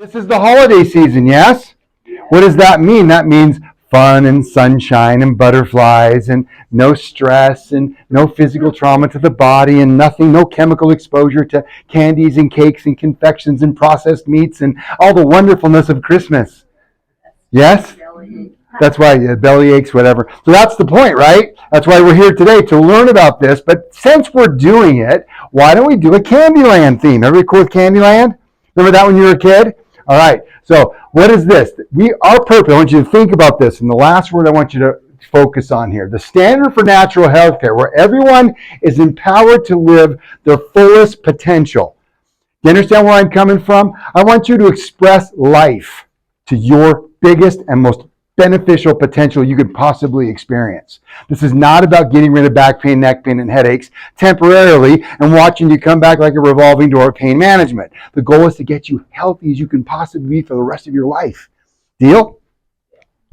This is the holiday season, yes? What does that mean? That means fun and sunshine and butterflies and no stress and no physical trauma to the body and nothing, no chemical exposure to candies and cakes and confections and processed meats and all the wonderfulness of Christmas. Yes? That's why belly aches, whatever. So that's the point, right? That's why we're here today, to learn about this. But since we're doing it, why don't we do a Candyland theme? Everybody cool with Candyland? Remember that when you were a kid? All right. So what is this? Our purpose, I want you to think about this. And the last word I want you to focus on here. The standard for natural health care, where everyone is empowered to live their fullest potential. You understand where I'm coming from? I want you to express life to your biggest and most beneficial potential you could possibly experience. This is not about getting rid of back pain, neck pain, and headaches temporarily and watching you come back like a revolving door of pain management. The goal is to get you healthy as you can possibly be for the rest of your life. Deal?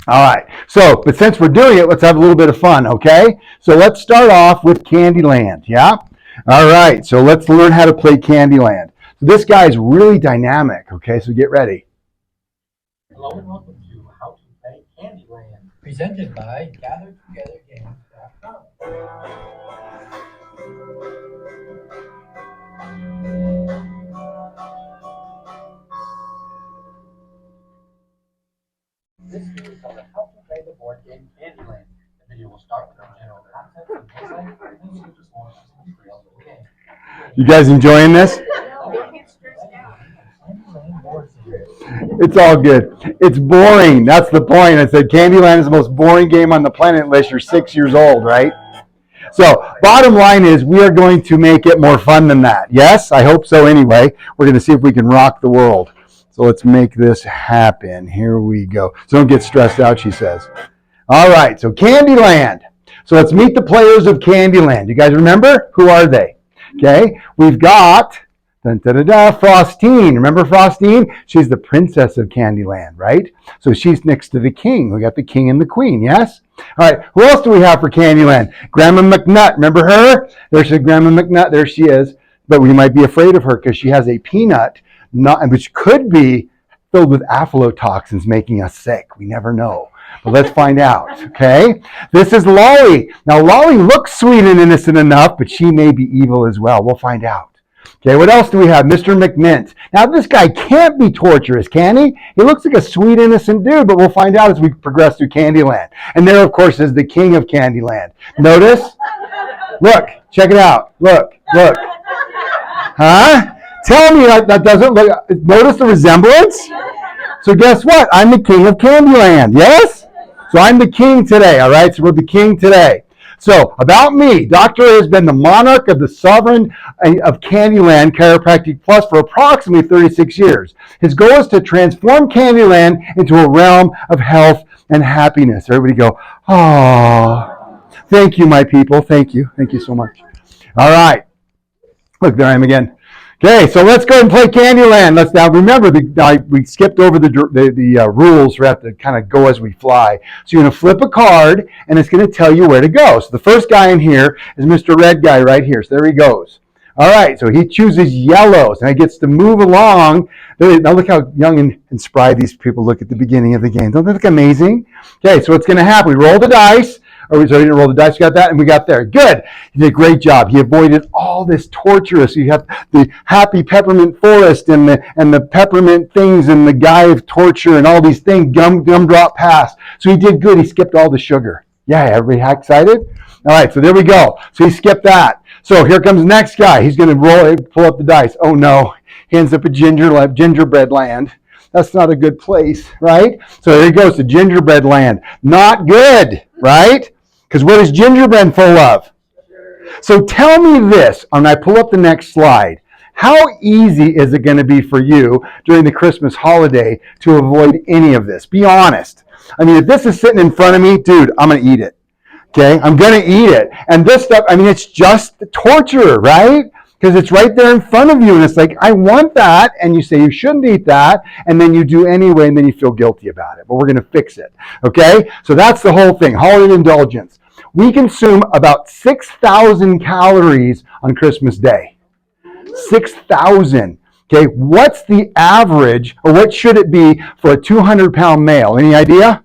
All right. So, but since we're doing it, let's have a little bit of fun, okay? So let's start off with Candyland, yeah? All right. So let's learn how to play Candyland. So this guy is really dynamic, okay? So get ready. Hello and welcome to How to Play Candyland, presented by GatherTogetherGames.com. This video is called How to Play the Board Game Candyland. The video will start with a general concept and website, and then we'll just launch some details of the game. You guys enjoying this? It's all good. It's boring. That's the point. I said Candyland is the most boring game on the planet unless you're 6 years old, right? So bottom line is we are going to make it more fun than that. Yes, I hope so anyway. We're going to see if we can rock the world. So let's make this happen. Here we go. So don't get stressed out, she says. All right, so Candyland. So let's meet the players of Candyland. You guys remember? Who are they? Okay, we've got Frostine. Remember Frostine? She's the princess of Candyland, right? So she's next to the king. We got the king and the queen, yes? All right, who else do we have for Candyland? Grandma McNutt. Remember her? There's Grandma McNutt. There she is. But we might be afraid of her because she has a peanut, which could be filled with aflatoxins making us sick. We never know. But let's find out, okay? This is Lolly. Now, Lolly looks sweet and innocent enough, but she may be evil as well. We'll find out. Okay, what else do we have? Mr. McMint. Now, this guy can't be torturous, can he? He looks like a sweet, innocent dude, but we'll find out as we progress through Candyland. And there, of course, is the king of Candyland. Notice? Look, check it out. Look. Huh? Tell me that doesn't look... Notice the resemblance? So guess what? I'm the king of Candyland, yes? So I'm the king today, all right? So we're the king today. So, about me, Dr. A has been the monarch of the sovereign of Candyland Chiropractic Plus for approximately 36 years. His goal is to transform Candyland into a realm of health and happiness. Everybody go, oh, thank you, my people. Thank you. Thank you so much. All right. Look, there I am again. Okay, so let's go ahead and play Candyland. Let's now remember we skipped over the rules. We have to kind of go as we fly. So you're going to flip a card, and it's going to tell you where to go. So the first guy in here is Mr. Red Guy right here. So there he goes. All right, so he chooses yellows, and he gets to move along. Now look how young and spry these people look at the beginning of the game. Don't they look amazing? Okay, so what's going to happen? We roll the dice. Oh, sorry, we didn't roll the dice. We got that, and we got there. Good. He did a great job. He avoided all this torturous. You have the happy peppermint forest and the peppermint things and the guy of torture and all these things gumdrop past. So he did good. He skipped all the sugar. Yeah, everybody excited? All right, so there we go. So he skipped that. So here comes the next guy. He's going to pull up the dice. Oh, no. He ends up at gingerbread land. That's not a good place, right? So there he goes to gingerbread land. Not good, right? Because what is gingerbread full of? So tell me this, when I pull up the next slide, how easy is it going to be for you during the Christmas holiday to avoid any of this? Be honest. I mean, if this is sitting in front of me, dude, I'm going to eat it. Okay? I'm going to eat it. And this stuff, I mean, it's just torture, right? Because it's right there in front of you, and it's like, I want that, and you say you shouldn't eat that, and then you do anyway, and then you feel guilty about it. But we're going to fix it, okay? So that's the whole thing, holiday indulgence. We consume about 6,000 calories on Christmas Day. 6,000. Okay, what's the average, or what should it be for a 200-pound male? Any idea?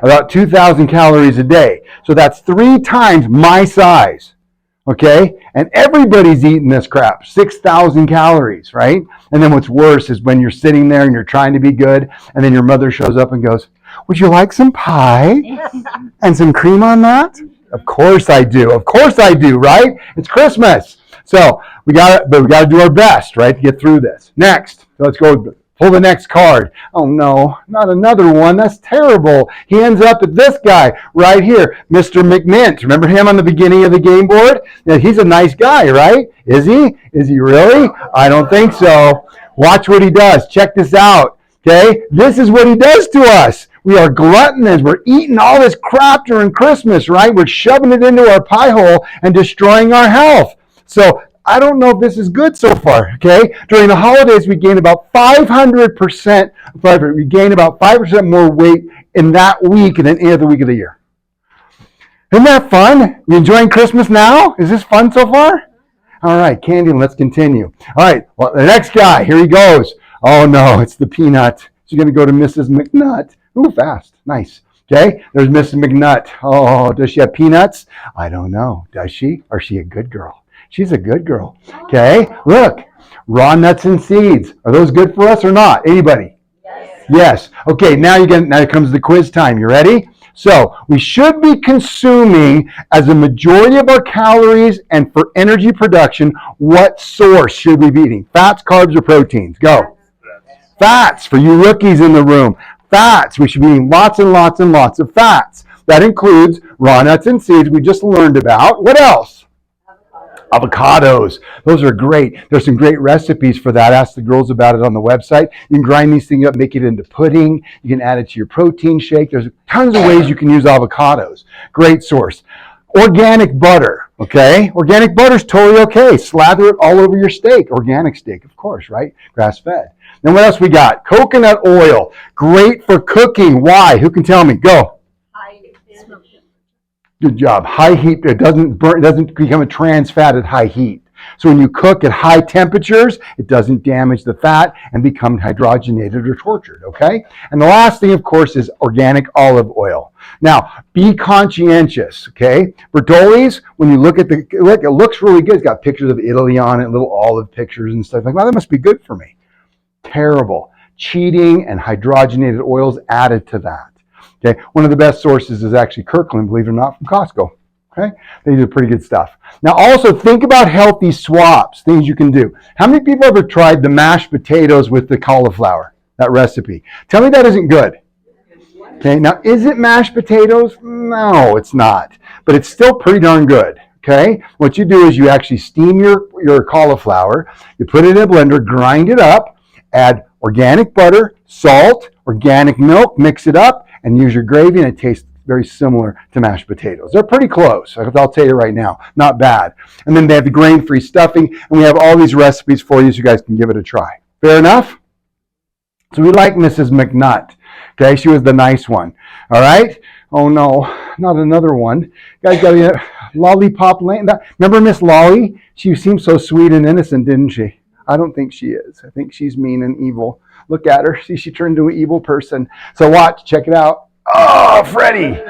About 2,000 calories a day. So that's 3 times my size. Okay? And everybody's eating this crap. 6,000 calories, right? And then what's worse is when you're sitting there and you're trying to be good, and then your mother shows up and goes, "Would you like some pie? And some cream on that?" Of course I do. Of course I do, right? It's Christmas. So we got to do our best, right, to get through this. Next, let's go pull the next card. Oh no, not another one. That's terrible. He ends up with this guy right here, Mr. McMint. Remember him on the beginning of the game board? Yeah, he's a nice guy, right? Is he? Is he really? I don't think so. Watch what he does. Check this out. Okay? This is what he does to us. We are gluttonous. We're eating all this crap during Christmas, right? We're shoving it into our pie hole and destroying our health. So I don't know if this is good so far, okay? During the holidays, we gain about 500%. We gain about 5% more weight in that week than any other week of the year. Isn't that fun? You enjoying Christmas now? Is this fun so far? All right, Candy, let's continue. All right, well, the next guy, here he goes. Oh no, it's the peanut. She's going to go to Mrs. McNutt. Ooh, fast. Nice. Okay, there's Mrs. McNutt. Oh, does she have peanuts? I don't know. Does she? Or is she a good girl? She's a good girl. Okay, look. Raw nuts and seeds. Are those good for us or not? Anybody? Yes. Okay, now comes the quiz time. You ready? So, we should be consuming, as a majority of our calories and for energy production, what source should we be eating? Fats, carbs, or proteins? Go. Fats, for you rookies in the room. Fats. We should be eating lots and lots and lots of fats. That includes raw nuts and seeds we just learned about. What else? Avocados. Those are great. There's some great recipes for that. Ask the girls about it on the website. You can grind these things up, make it into pudding. You can add it to your protein shake. There's tons of ways you can use avocados. Great source. Organic butter. Okay? Organic butter is totally okay. Slather it all over your steak. Organic steak, of course, right? Grass-fed. Then what else we got? Coconut oil. Great for cooking. Why? Who can tell me? Go. Good job. High heat, it doesn't burn, it doesn't become a trans fat at high heat. So when you cook at high temperatures, it doesn't damage the fat and become hydrogenated or tortured, okay? And the last thing, of course, is organic olive oil. Now, be conscientious, okay? Bertolli's, when you look at it looks really good. It's got pictures of Italy on it, little olive pictures and stuff. Like, wow, that must be good for me. Terrible. Cheating and hydrogenated oils added to that. Okay, one of the best sources is actually Kirkland, believe it or not, from Costco. Okay, they do pretty good stuff. Now, also think about healthy swaps, things you can do. How many people ever tried the mashed potatoes with the cauliflower? That recipe. Tell me that isn't good. Okay, now is it mashed potatoes? No, it's not, but it's still pretty darn good. Okay, what you do is you actually steam your cauliflower, you put it in a blender, grind it up, add organic butter, salt, organic milk, mix it up, and use your gravy, and it tastes very similar to mashed potatoes. They're pretty close, I'll tell you right now. Not bad. And then they have the grain-free stuffing, and we have all these recipes for you so you guys can give it a try. Fair enough? So we like Mrs. McNutt. Okay, she was the nice one. All right? Oh no, not another one. You guys got to Lollipop Lane. Remember Miss Lolly? She seemed so sweet and innocent, didn't she? I don't think she is. I think she's mean and evil. Look at her. See, she turned into an evil person. So watch. Check it out. Oh, Freddie.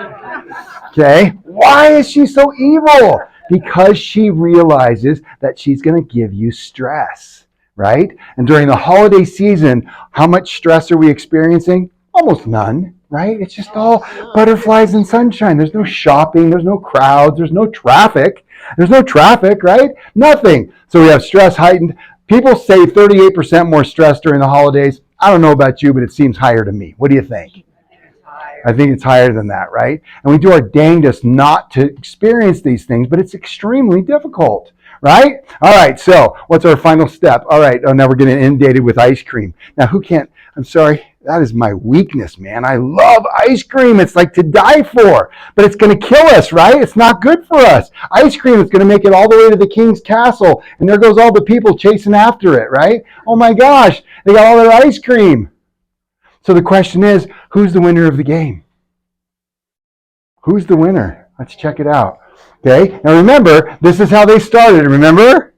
Okay. Why is she so evil? Because she realizes that she's going to give you stress, right? And during the holiday season, how much stress are we experiencing? Almost none, right? It's just all butterflies and sunshine. There's no shopping. There's no crowds. There's no traffic. There's no traffic, right? Nothing. So we have stress heightened. People say 38% more stress during the holidays. I don't know about you, but it seems higher to me. What do you think? I think it's higher than that, right? And we do our dangest not to experience these things, but it's extremely difficult, right? All right, so what's our final step? All right, now we're getting inundated with ice cream. Now, who can't, I'm sorry, that is my weakness, man. I love ice cream. It's like to die for, but it's going to kill us, right? It's not good for us. Ice cream is going to make it all the way to the king's castle, and there goes all the people chasing after it, right? Oh my gosh, they got all their ice cream. So the question is, who's the winner of the game? Who's the winner? Let's check it out. Okay, now remember, this is how they started, remember?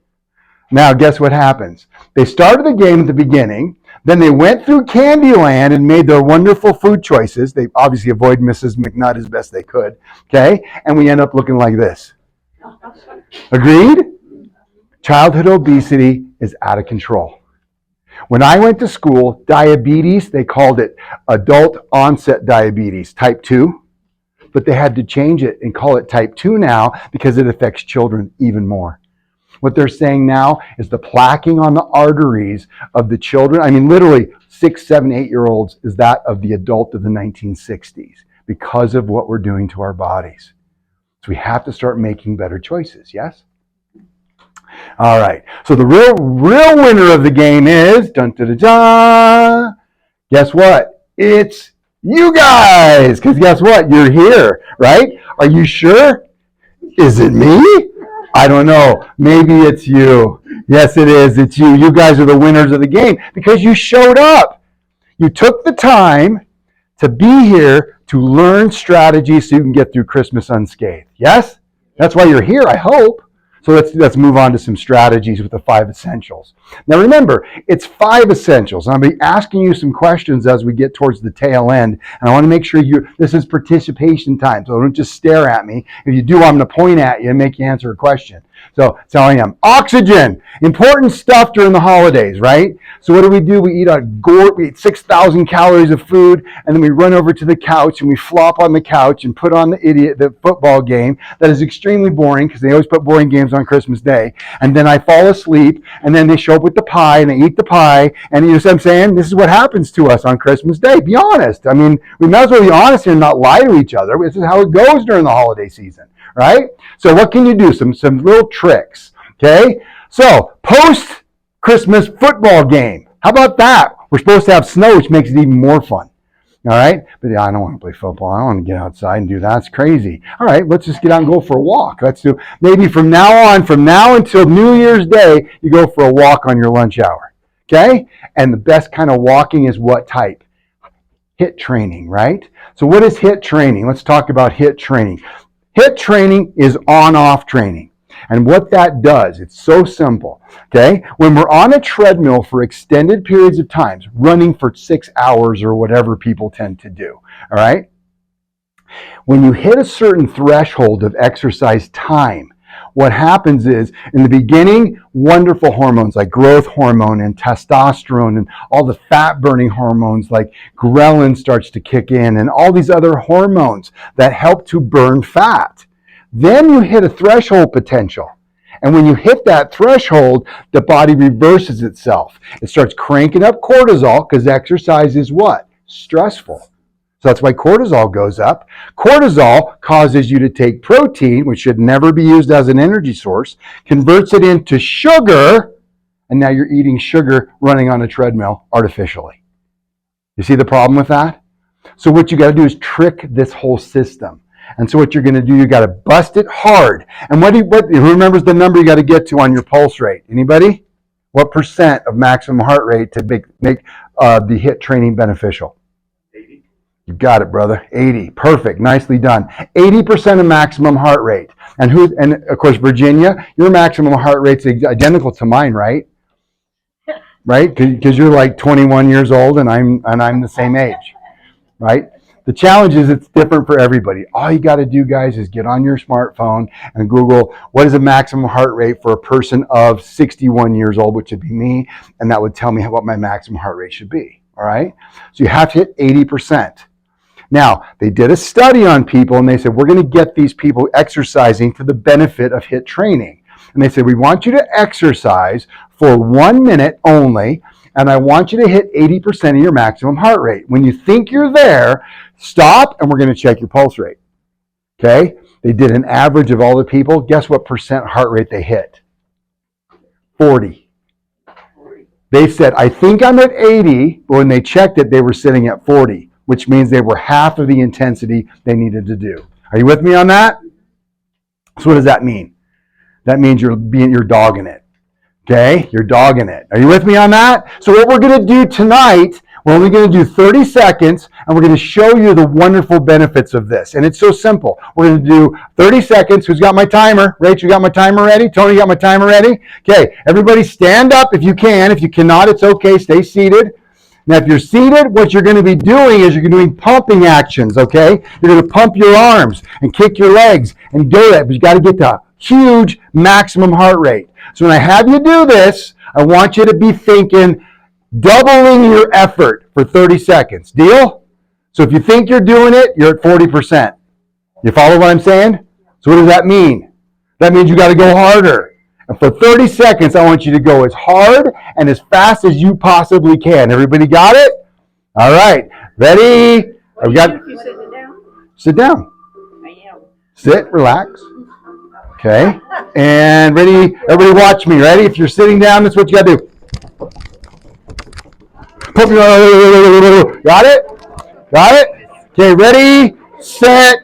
Now guess what happens? They started the game at the beginning. Then they went through Candyland and made their wonderful food choices. They obviously avoid Mrs. McNutt as best they could. Okay? And we end up looking like this. Agreed? Childhood obesity is out of control. When I went to school, diabetes, they called it adult onset diabetes, type 2. But they had to change it and call it type 2 now because it affects children even more. What they're saying now is the plaquing on the arteries of the children, I mean literally 6, 7, 8-year-olds is that of the adult of the 1960s because of what we're doing to our bodies. So we have to start making better choices, yes? All right, so the real winner of the game is, dun, dun, dun, dun, guess what? It's you guys, because guess what? You're here, right? Are you sure? Is it me? I don't know. Maybe it's you. Yes, it is. It's you. You guys are the winners of the game because you showed up. You took the time to be here to learn strategies so you can get through Christmas unscathed. Yes? That's why you're here, I hope. So let's move on to some strategies with the 5 essentials. Now remember, it's 5 essentials. I'll be asking you some questions as we get towards the tail end, and I want to make sure this is participation time, so don't just stare at me. If you do, I'm going to point at you and make you answer a question. So that's how I am. Oxygen, important stuff during the holidays, right? So what do? We eat 6,000 calories of food, and then we run over to the couch and we flop on the couch and put on the football game that is extremely boring because they always put boring games on Christmas Day. And then I fall asleep, and then they show up with the pie and they eat the pie. And you know what I'm saying? This is what happens to us on Christmas Day. Be honest. I mean, we might as well be honest here and not lie to each other. This is how it goes during the holiday season, right? So what can you do? Some little tricks, okay? So post-Christmas football game. How about that? We're supposed to have snow, which makes it even more fun. All right? But yeah, I don't want to play football. I don't want to get outside and do that. It's crazy. All right, let's just get out and go for a walk. Let's do, maybe from now until New Year's Day, you go for a walk on your lunch hour. Okay? And the best kind of walking is what type? HIIT training, right? So what is HIIT training? Let's talk about HIIT training. HIIT training is on-off training. And what that does, it's so simple, okay? When we're on a treadmill for extended periods of times, running for 6 hours or whatever people tend to do, all right? When you hit a certain threshold of exercise time, what happens is, in the beginning, wonderful hormones like growth hormone and testosterone and all the fat-burning hormones like ghrelin starts to kick in and all these other hormones that help to burn fat. Then you hit a threshold potential. And when you hit that threshold, the body reverses itself. It starts cranking up cortisol because exercise is what? Stressful. So that's why cortisol goes up. Cortisol causes you to take protein, which should never be used as an energy source, converts it into sugar, and now you're eating sugar running on a treadmill artificially. You see the problem with that? So what you got to do is trick this whole system. And so what you're going to do, you got to bust it hard. And who remembers the number you got to get to on your pulse rate? Anybody? What percent of maximum heart rate to make the HIIT training beneficial? 80. You got it, brother. 80. Perfect. Nicely done. 80% of maximum heart rate. And of course, Virginia, your maximum heart rate's identical to mine, right? Right? Because you're like 21 years old and I'm the same age, right? The challenge is it's different for everybody. All you got to do, guys, is get on your smartphone and Google what is the maximum heart rate for a person of 61 years old, which would be me, and that would tell me what my maximum heart rate should be, all right? So you have to hit 80%. Now, they did a study on people, and they said, we're going to get these people exercising to the benefit of HIIT training. And they said, we want you to exercise for 1 minute only, and I want you to hit 80% of your maximum heart rate. When you think you're there, stop, and we're going to check your pulse rate. Okay? They did an average of all the people. Guess what percent heart rate they hit? 40. They said, I think I'm at 80, but when they checked it, they were sitting at 40, which means they were half of the intensity they needed to do. Are you with me on that? So what does that mean? That means you're dogging it. Okay? You're dogging it. Are you with me on that? So what we're going to do tonight, We're only going to do 30 seconds, and we're going to show you the wonderful benefits of this. And it's so simple. We're going to do 30 seconds. Who's got my timer? Rach, you got my timer ready? Tony, you got my timer ready? Okay, everybody stand up if you can. If you cannot, it's okay. Stay seated. Now, if you're seated, what you're going to be doing is you're doing pumping actions, okay? You're going to pump your arms and kick your legs and do it, but you got to get to huge maximum heart rate. So when I have you do this, I want you to be thinking doubling your effort for 30 seconds. Deal? So if you think you're doing it, you're at 40%. You follow what I'm saying? So what does that mean? That means you got to go harder. And for 30 seconds, I want you to go as hard and as fast as you possibly can. Everybody got it? All right. Ready? I've got. If you sit down, Sit down. I am. Sit, relax. Okay. And ready? Everybody watch me. Ready? If you're sitting down, that's what you got to do. Got it? Got it? Okay, ready, set,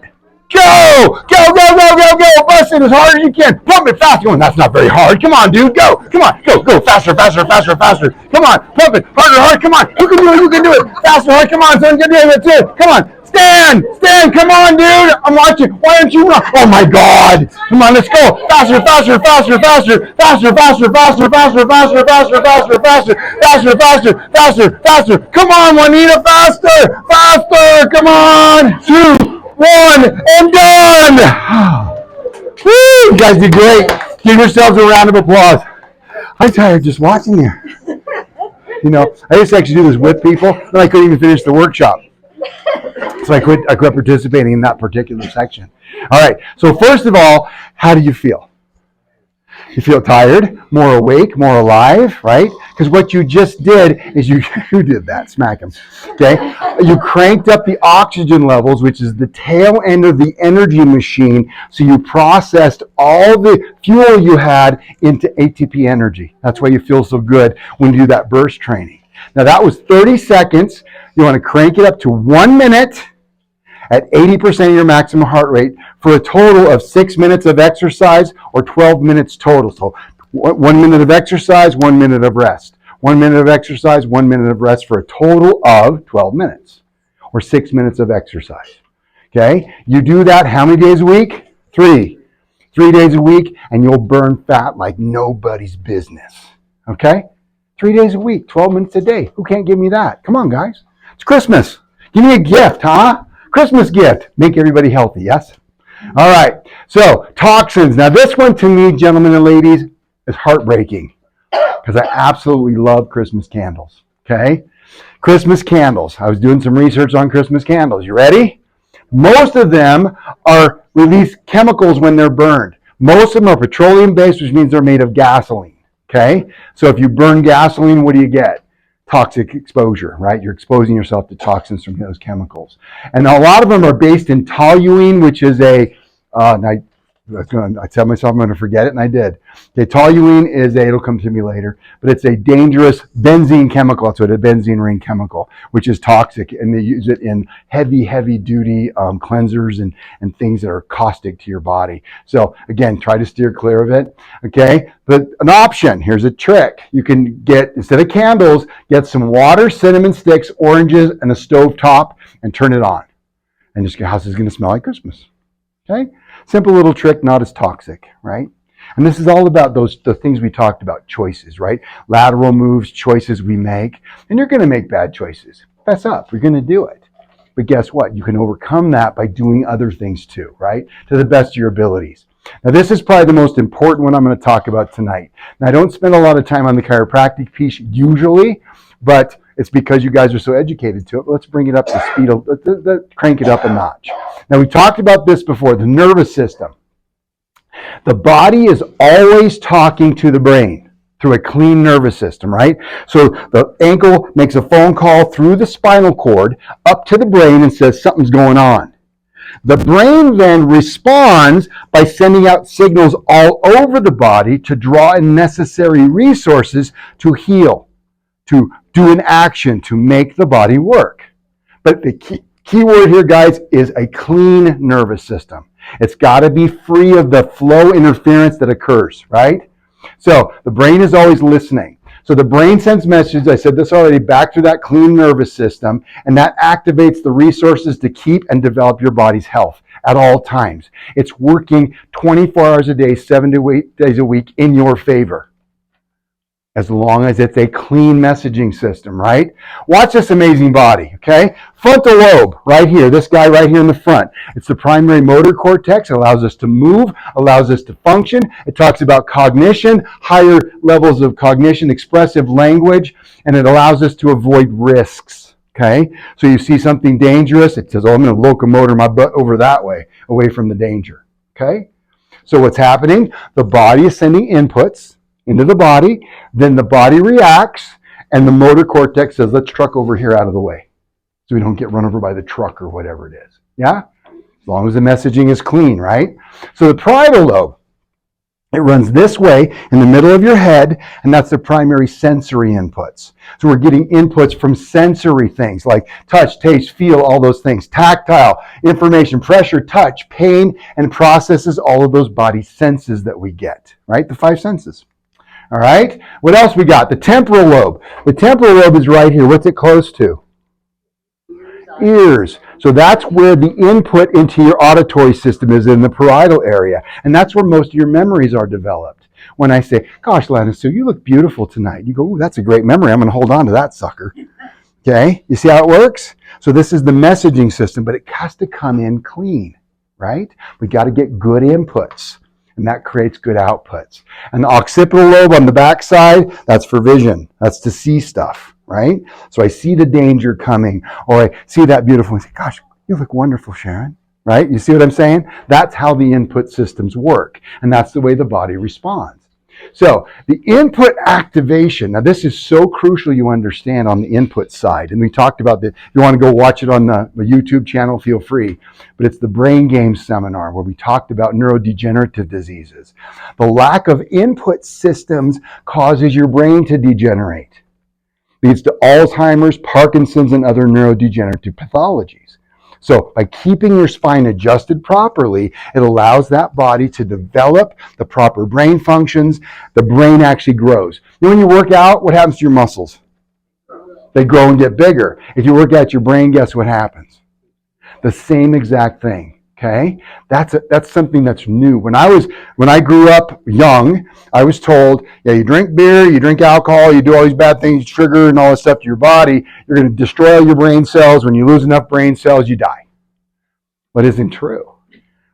go! Go, go, go, go, go! Bust it as hard as you can. Pump it fast. Going, that's not very hard. Come on, dude. Go. Come on. Go, go. Faster, faster, faster, faster. Come on. Pump it. Harder, hard. Come on. You can do it. You can do it. Faster, hard. Come on, son. You can do it too. Come on. Stand! Stand! Come on, dude! I'm watching. Why aren't you run? Oh my God! Come on, let's go! Faster, faster, faster, faster, faster, faster, faster, faster, faster, faster, faster, faster, faster, faster, faster, faster. Come on, Juanita, faster, faster! Come on! 2, 1, and done! Woo! You guys did great. Give yourselves a round of applause. I'm tired just watching you. You know, I used to actually do this with people, then I couldn't even finish the workshop. So I quit participating in that particular section. All right. So first of all, how do you feel? You feel tired, more awake, more alive, right? Because what you just did is you did that, smack him. Okay? You cranked up the oxygen levels, which is the tail end of the energy machine. So you processed all the fuel you had into ATP energy. That's why you feel so good when you do that burst training. Now that was 30 seconds. You want to crank it up to 1 minute at 80% of your maximum heart rate for a total of 6 minutes of exercise or 12 minutes total. So 1 minute of exercise, 1 minute of rest. 1 minute of exercise, 1 minute of rest for a total of 12 minutes or 6 minutes of exercise. Okay? You do that how many days a week? 3. 3 days a week, and you'll burn fat like nobody's business. Okay? 3 days a week, 12 minutes a day. Who can't give me that? Come on, guys. It's Christmas. Give me a gift, huh? Christmas gift. Make everybody healthy, yes? All right. So, toxins. Now, this one to me, gentlemen and ladies, is heartbreaking because I absolutely love Christmas candles. Okay? Christmas candles. I was doing some research on Christmas candles. You ready? Most of them are release chemicals when they're burned. Most of them are petroleum-based, which means they're made of gasoline. Okay? So, if you burn gasoline, what do you get? Toxic exposure, right? You're exposing yourself to toxins from those chemicals. And a lot of them are based in toluene, which is I tell myself I'm going to forget it, and I did. Okay, toluene is it'll come to me later, but it's a dangerous benzene chemical. That's what a benzene ring chemical, which is toxic, and they use it in heavy duty cleansers and things that are caustic to your body. So again, try to steer clear of it. Okay, but an option, here's a trick. You can get, instead of candles, get some water, cinnamon sticks, oranges, and a stove top, and turn it on. And just your house is going to smell like Christmas. Okay? Simple little trick, not as toxic, right? And this is all about the things we talked about, choices, right? Lateral moves, choices we make. And you're going to make bad choices. Fess up. You're going to do it. But guess what? You can overcome that by doing other things too, right? To the best of your abilities. Now, this is probably the most important one I'm going to talk about tonight. Now, I don't spend a lot of time on the chiropractic piece usually, but it's because you guys are so educated to it. Let's bring it up to speed, let's crank it up a notch. Now, we talked about this before, the nervous system. The body is always talking to the brain through a clean nervous system, right? So the ankle makes a phone call through the spinal cord up to the brain and says something's going on. The brain then responds by sending out signals all over the body to draw in necessary resources to heal, to do an action, to make the body work. But the key word here, guys, is a clean nervous system. It's got to be free of the flow interference that occurs, right? So the brain is always listening. So the brain sends messages, I said this already, back through that clean nervous system, and that activates the resources to keep and develop your body's health at all times. It's working 24 hours a day, 7 to 8 days a week in your favor, as long as it's a clean messaging system, right? Watch this amazing body, okay? Frontal lobe, right here, this guy right here in the front. It's the primary motor cortex. It allows us to move, allows us to function. It talks about cognition, higher levels of cognition, expressive language, and it allows us to avoid risks, okay? So you see something dangerous, it says, oh, I'm going to locomotor my butt over that way, away from the danger, okay? So what's happening? The body is sending inputs into the body, then the body reacts, and the motor cortex says, let's truck over here out of the way so we don't get run over by the truck or whatever it is. Yeah? As long as the messaging is clean, right? So the parietal lobe, it runs this way in the middle of your head, and that's the primary sensory inputs. So we're getting inputs from sensory things like touch, taste, feel, all those things. Tactile, information, pressure, touch, pain, and processes all of those body senses that we get, right? The 5 senses. All right? What else we got? The temporal lobe. The temporal lobe is right here. What's it close to? Ears. So that's where the input into your auditory system is, in the parietal area. And that's where most of your memories are developed. When I say, gosh, Lana Sue, you look beautiful tonight. You go, ooh, that's a great memory. I'm going to hold on to that sucker. Okay? You see how it works? So this is the messaging system, but it has to come in clean, right? We got to get good inputs. And that creates good outputs. And the occipital lobe on the back side, that's for vision. That's to see stuff, right? So I see the danger coming, or I see that beautiful and say, gosh, you look wonderful, Sharon, right? You see what I'm saying? That's how the input systems work. And that's the way the body responds. So the input activation, now this is so crucial you understand on the input side. And we talked about that. If you want to go watch it on the YouTube channel, feel free. But it's the Brain Games seminar where we talked about neurodegenerative diseases. The lack of input systems causes your brain to degenerate. Leads to Alzheimer's, Parkinson's, and other neurodegenerative pathologies. So by keeping your spine adjusted properly, it allows that body to develop the proper brain functions. The brain actually grows. You know, when you work out, what happens to your muscles? They grow and get bigger. If you work out your brain, guess what happens? The same exact thing. Okay, that's something that's new. When I grew up young, I was told, yeah, you drink beer, you drink alcohol, you do all these bad things, sugar and all this stuff to your body, you're going to destroy your brain cells. When you lose enough brain cells, you die. But it isn't true.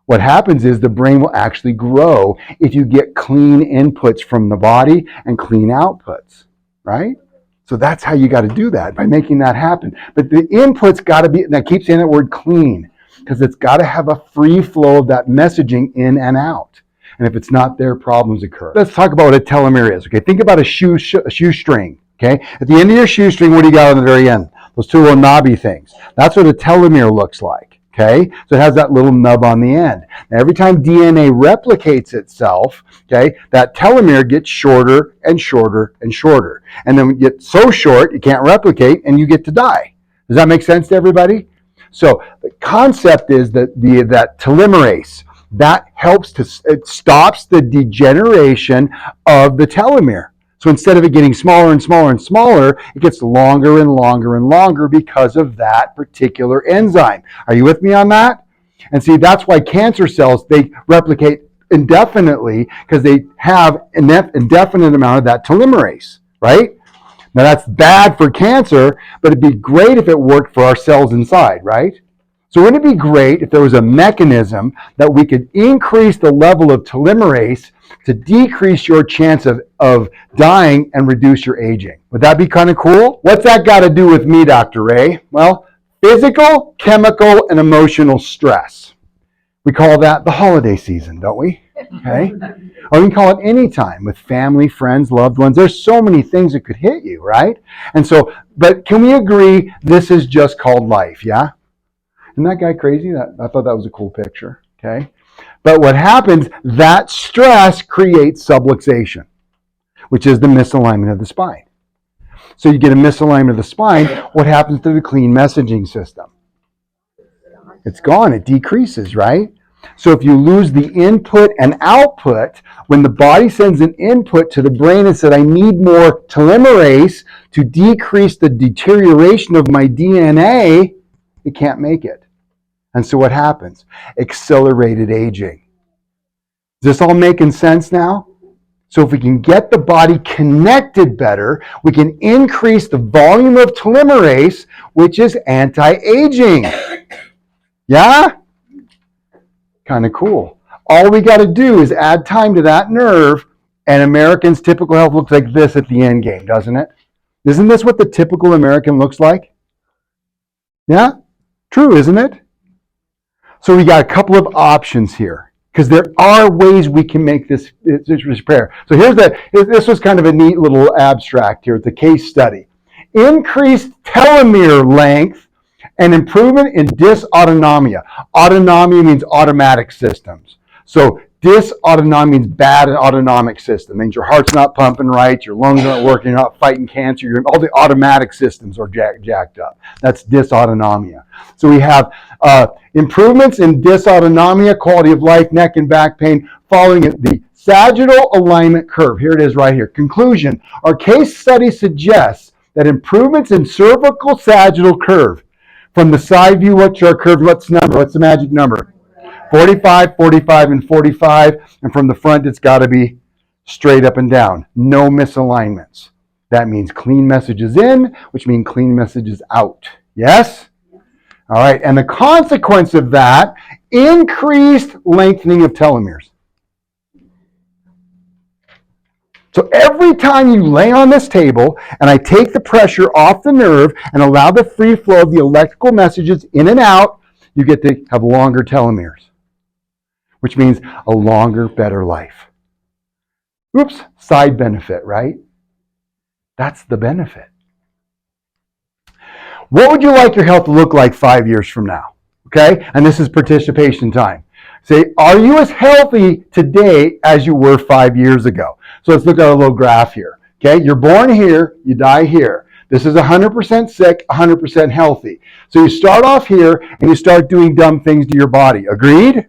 What happens is the brain will actually grow if you get clean inputs from the body and clean outputs, right? So that's how you got to do that, by making that happen. But the inputs got to be, and I keep saying that word clean, because it's got to have a free flow of that messaging in and out. And if it's not there, problems occur. Let's talk about what a telomere is. Okay, think about a shoestring. Okay, at the end of your shoestring, what do you got on the very end? Those two little knobby things. That's what a telomere looks like. Okay, so it has that little nub on the end. Now, every time DNA replicates itself, okay, that telomere gets shorter and shorter and shorter. And then it gets so short, you can't replicate, and you get to die. Does that make sense to everybody? So the concept is that that telomerase, that helps it stops the degeneration of the telomere. So instead of it getting smaller and smaller and smaller, it gets longer and longer and longer because of that particular enzyme. Are you with me on that? And see, that's why cancer cells, they replicate indefinitely, because they have an indefinite amount of that telomerase, right? Now that's bad for cancer, but it'd be great if it worked for our cells inside, right? So wouldn't it be great if there was a mechanism that we could increase the level of telomerase to decrease your chance of dying and reduce your aging? Would that be kind of cool? What's that got to do with me, Dr. Ray? Well, physical, chemical, and emotional stress. We call that the holiday season, don't we? Okay? Or we can call it any time with family, friends, loved ones. There's so many things that could hit you, right? And so, but can we agree this is just called life, yeah? Isn't that guy crazy? I thought that was a cool picture, okay? But what happens, that stress creates subluxation, which is the misalignment of the spine. So you get a misalignment of the spine, what happens to the clean messaging system? It's gone, it decreases, right? So if you lose the input and output, when the body sends an input to the brain and said, I need more telomerase to decrease the deterioration of my DNA, it can't make it. And so what happens? Accelerated aging. Is this all making sense now? So if we can get the body connected better, we can increase the volume of telomerase, which is anti-aging. Yeah? Kind of cool. All we got to do is add time to that nerve, and Americans' typical health looks like this at the end game, doesn't it? Isn't this what the typical American looks like? Yeah? True, isn't it? So we got a couple of options here, because there are ways we can make this repair. So this was kind of a neat little abstract here. It's a case study. Increased telomere length and improvement in dysautonomia. Autonomia means automatic systems. So dysautonomia means bad autonomic system. It means your heart's not pumping right, your lungs aren't working, you're not fighting cancer, all the automatic systems are jacked up. That's dysautonomia. So we have improvements in dysautonomia, quality of life, neck and back pain, following the sagittal alignment curve. Here it is right here. Conclusion. Our case study suggests that improvements in cervical sagittal curve. From the side view, what's our curve? What's the magic number? 45, 45, and 45. And from the front, it's got to be straight up and down. No misalignments. That means clean messages in, which means clean messages out. Yes? All right. And the consequence of that, increased lengthening of telomeres. So every time you lay on this table and I take the pressure off the nerve and allow the free flow of the electrical messages in and out, you get to have longer telomeres, which means a longer, better life. Oops, side benefit, right? That's the benefit. What would you like your health to look like 5 years from now? Okay, and this is participation time. Say, are you as healthy today as you were 5 years ago? So let's look at our little graph here. Okay, you're born here, you die here. This is 100% sick, 100% healthy. So you start off here and you start doing dumb things to your body. Agreed?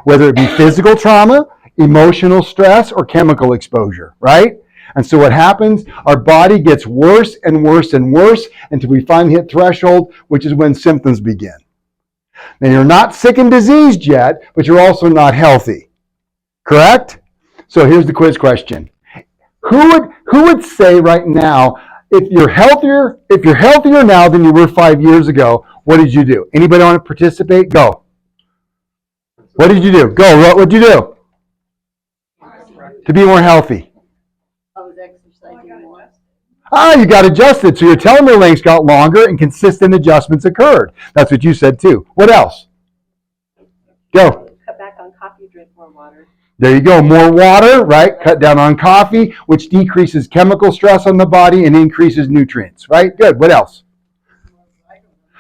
Whether it be physical trauma, emotional stress, or chemical exposure, right? And so what happens? Our body gets worse and worse and worse until we finally hit threshold, which is when symptoms begin. Now you're not sick and diseased yet, but you're also not healthy. Correct? So here's the quiz question. Who would say right now, if you're healthier now than you were 5 years ago, what did you do? Anybody want to participate? Go. What did you do? Go. What did you do? To be more healthy. I was exercising more. You got adjusted. So your telomere lengths got longer and consistent adjustments occurred. That's what you said too. What else? Go. Cut back on coffee, drink more water. There you go. More water, right? Cut down on coffee, which decreases chemical stress on the body and increases nutrients, right? Good. What else?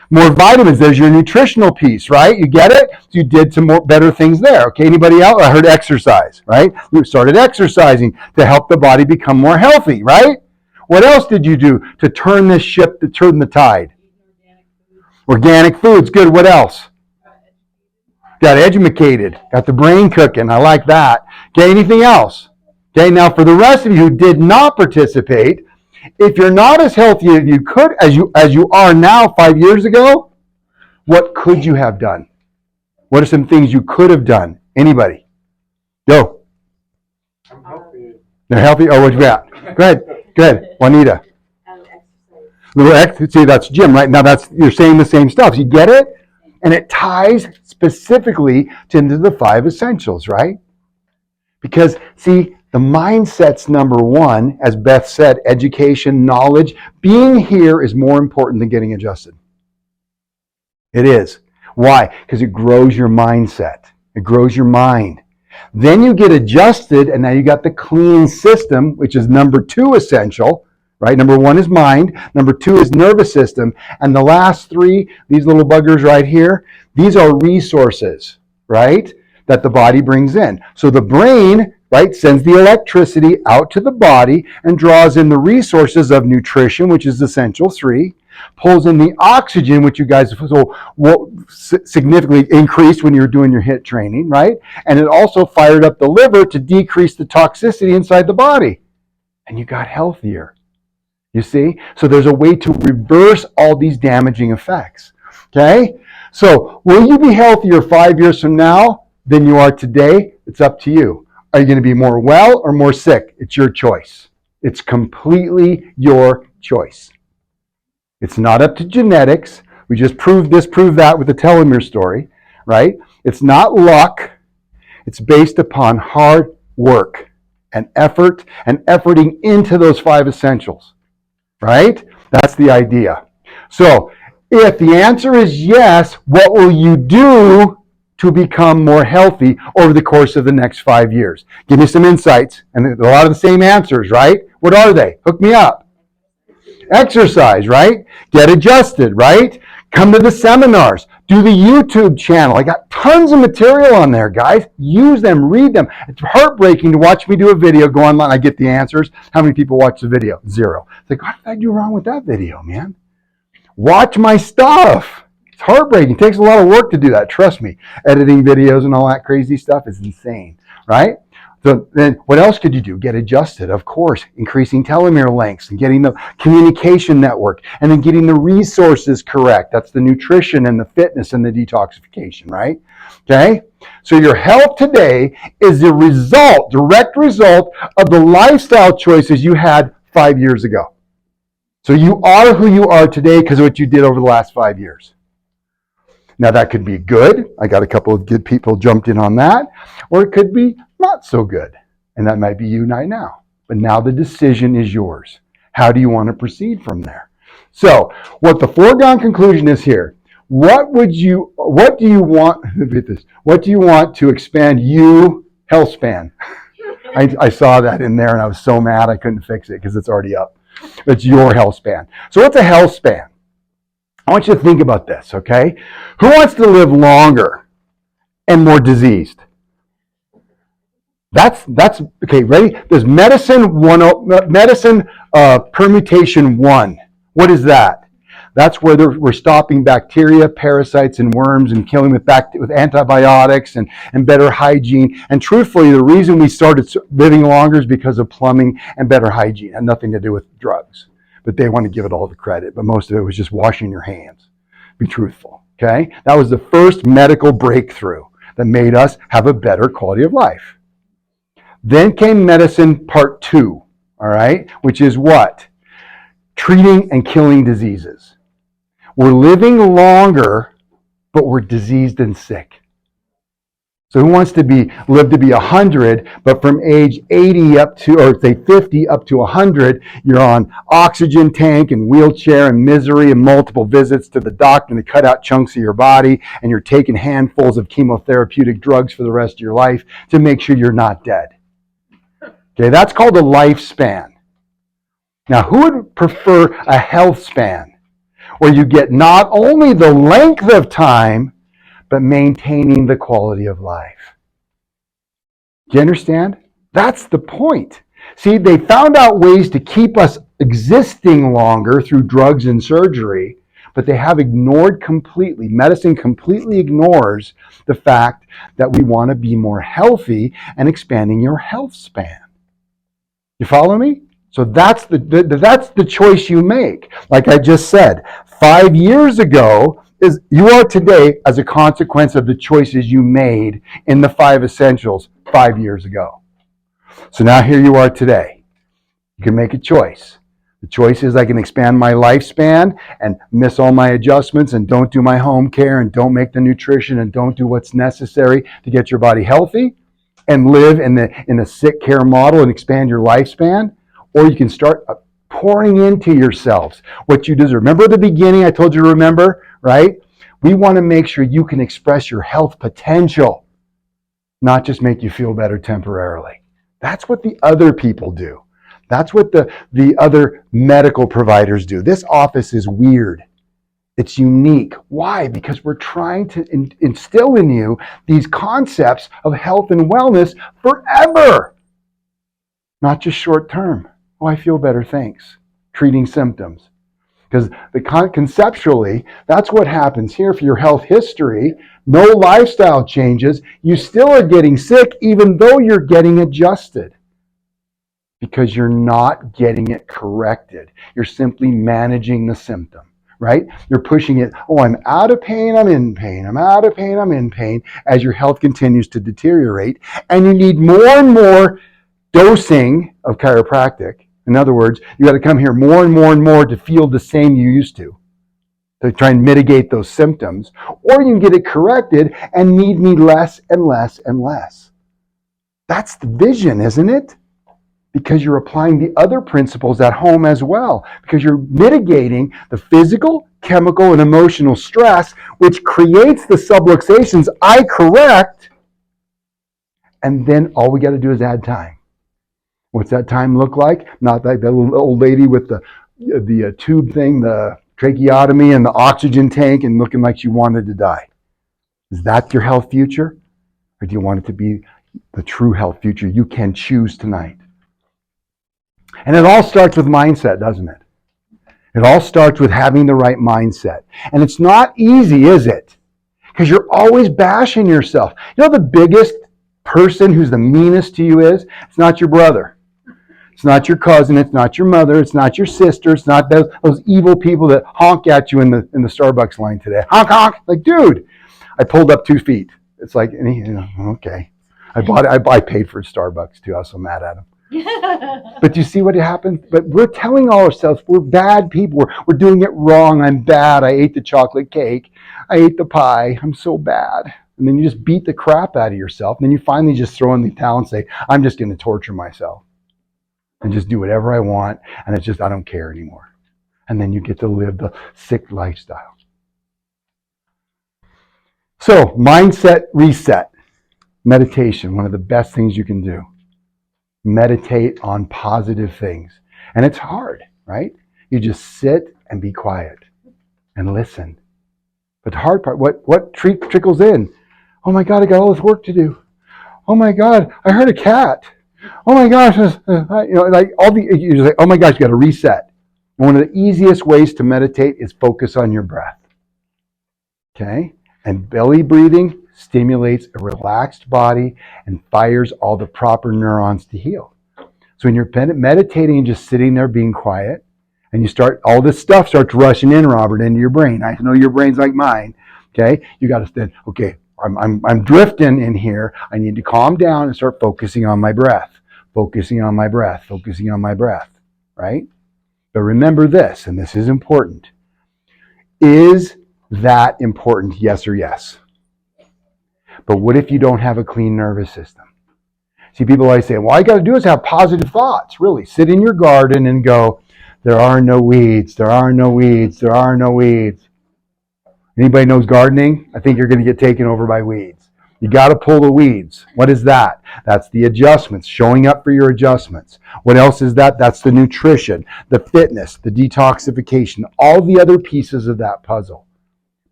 More vitamins. There's your nutritional piece, right? You get it? So you did some more better things there. Okay, anybody else? I heard exercise, right? You started exercising to help the body become more healthy, right? What else did you do to turn this ship, to turn the tide? Organic foods. Good. What else? Got educated. Got the brain cooking. I like that. Okay, anything else? Okay, now for the rest of you who did not participate, if you're not as healthy as you could, as you are now 5 years ago, what could you have done? What are some things you could have done? Anybody? Go. I'm healthy. They're healthy? Oh, what you got? Go ahead. Juanita. Exercise. See, that's Jim, right? Now you're saying the same stuff. You get it? And it ties specifically into the 5 essentials, right? Because, see, the mindset's number one, as Beth said, education, knowledge. Being here is more important than getting adjusted. It is. Why? Because it grows your mindset. It grows your mind. Then you get adjusted, and now you got the clean system, which is number 2 essential, right? Number 1 is mind. Number 2 is nervous system. And the last 3, these little buggers right here, these are resources, right? That the body brings in. So the brain, right, sends the electricity out to the body and draws in the resources of nutrition, which is essential 3. pulls in the oxygen, which you guys significantly increased when you were doing your HIIT training, right? And it also fired up the liver to decrease the toxicity inside the body. And you got healthier. You see? So there's a way to reverse all these damaging effects. Okay? So will you be healthier 5 years from now than you are today? It's up to you. Are you going to be more well or more sick? It's your choice. It's completely your choice. It's not up to genetics. We just proved this, proved that with the telomere story, right? It's not luck. It's based upon hard work and effort and efforting into those 5 essentials, right? That's the idea. So if the answer is yes, what will you do to become more healthy over the course of the next 5 years? Give me some insights. And a lot of the same answers, right? What are they? Hook me up. Exercise, right? Get adjusted, right? Come to the seminars. Do the YouTube channel. I got tons of material on there, guys. Use them, read them. It's heartbreaking to watch me do a video, go online, I get the answers. How many people watch the video? 0. It's like, what did I do wrong with that video, man? Watch my stuff. It's heartbreaking. It takes a lot of work to do that. Trust me. Editing videos and all that crazy stuff is insane, right? So then what else could you do? Get adjusted, of course, increasing telomere lengths and getting the communication network and then getting the resources correct. That's the nutrition and the fitness and the detoxification, right? Okay? So your health today is the result, direct result of the lifestyle choices you had 5 years ago. So you are who you are today because of what you did over the last 5 years. Now that could be good. I got a couple of good people jumped in on that. Or it could be not so good. And that might be you right now. But now the decision is yours. How do you want to proceed from there? So what the foregone conclusion is here. What do you want to expand you health span? I saw that in there and I was so mad I couldn't fix it because it's already up. It's your health span. So what's a health span? I want you to think about this, okay? Who wants to live longer and more diseased? That's okay, ready? There's medicine permutation 1. What is that? That's where we're stopping bacteria, parasites, and worms and killing with antibiotics and better hygiene. And truthfully, the reason we started living longer is because of plumbing and better hygiene. It had nothing to do with drugs. But they want to give it all the credit. But most of it was just washing your hands. Be truthful, okay? That was the first medical breakthrough that made us have a better quality of life. Then came medicine part 2, all right? Which is what? Treating and killing diseases. We're living longer, but we're diseased and sick. So who wants to live to be 100, but from age 80 up to, or say 50 up to 100, you're on oxygen tank and wheelchair and misery and multiple visits to the doctor to cut out chunks of your body, and you're taking handfuls of chemotherapeutic drugs for the rest of your life to make sure you're not dead. Okay, that's called a lifespan. Now, who would prefer a health span where you get not only the length of time, but maintaining the quality of life? Do you understand? That's the point. See, they found out ways to keep us existing longer through drugs and surgery, but they have ignored completely, medicine completely ignores the fact that we want to be more healthy and expanding your health span. You follow me? So that's the choice you make. Like I just said, 5 years ago, you are today as a consequence of the choices you made in the 5 essentials 5 years ago. So now here you are today. You can make a choice. The choice is I can expand my lifespan and miss all my adjustments and don't do my home care and don't make the nutrition and don't do what's necessary to get your body healthy and live in the sick care model and expand your lifespan. Or you can start pouring into yourselves what you deserve. Remember at the beginning I told you to remember, right? We want to make sure you can express your health potential, not just make you feel better temporarily. That's what the other people do. That's what the other medical providers do. This office is weird. It's unique. Why? Because we're trying to instill in you these concepts of health and wellness forever, not just short term. Oh, I feel better, thanks. Treating symptoms. Because conceptually, that's what happens here for your health history. No lifestyle changes. You still are getting sick even though you're getting adjusted. Because you're not getting it corrected. You're simply managing the symptom, right? You're pushing it, oh, I'm out of pain, I'm in pain. I'm out of pain, I'm in pain, as your health continues to deteriorate. And you need more and more dosing of chiropractic. In other words, you got to come here more and more and more to feel the same you used to try and mitigate those symptoms. Or you can get it corrected and need me less and less and less. That's the vision, isn't it? Because you're applying the other principles at home as well. Because you're mitigating the physical, chemical, and emotional stress, which creates the subluxations I correct. And then all we got to do is add time. What's that time look like? Not like that little old lady with the tube thing, the tracheotomy and the oxygen tank and looking like she wanted to die. Is that your health future? Or do you want it to be the true health future you can choose tonight? And it all starts with mindset, doesn't it? It all starts with having the right mindset. And it's not easy, is it? Because you're always bashing yourself. You know the biggest person who's the meanest to you is? It's not your brother. It's not your cousin. It's not your mother. It's not your sister. It's not those evil people that honk at you in the Starbucks line today. Honk, honk. Like, dude, I pulled up 2 feet. It's like, okay. I paid for Starbucks too. I was so mad at him. But you see what happened? But we're telling ourselves we're bad people. We're doing it wrong. I'm bad. I ate the chocolate cake. I ate the pie. I'm so bad. And then you just beat the crap out of yourself. And then you finally just throw in the towel and say, I'm just going to torture myself and just do whatever I want. And it's just, I don't care anymore. And then you get to live the sick lifestyle. So, mindset reset. Meditation, one of the best things you can do. Meditate on positive things. And it's hard, right? You just sit and be quiet and listen. But the hard part, what trickles in? Oh my God, I got all this work to do. Oh my God, I heard a cat. Oh my gosh, you just say, oh my gosh, you got to reset. And one of the easiest ways to meditate is focus on your breath. Okay? And belly breathing stimulates a relaxed body and fires all the proper neurons to heal. So when you're meditating and just sitting there being quiet, and you start, all this stuff starts rushing in, Robert, into your brain. I know your brain's like mine. Okay? You got to then, okay, I'm drifting in here. I need to calm down and start focusing on my breath. Focusing on my breath. Focusing on my breath. Right? But remember this, and this is important. Is that important? Yes or yes? But what if you don't have a clean nervous system? See, people always say, well, all you got to do is have positive thoughts. Really, sit in your garden and go, there are no weeds, there are no weeds, there are no weeds. Anybody knows gardening? I think you're going to get taken over by weeds. You got to pull the weeds. What is that? That's the adjustments, showing up for your adjustments. What else is that? That's the nutrition, the fitness, the detoxification, all the other pieces of that puzzle.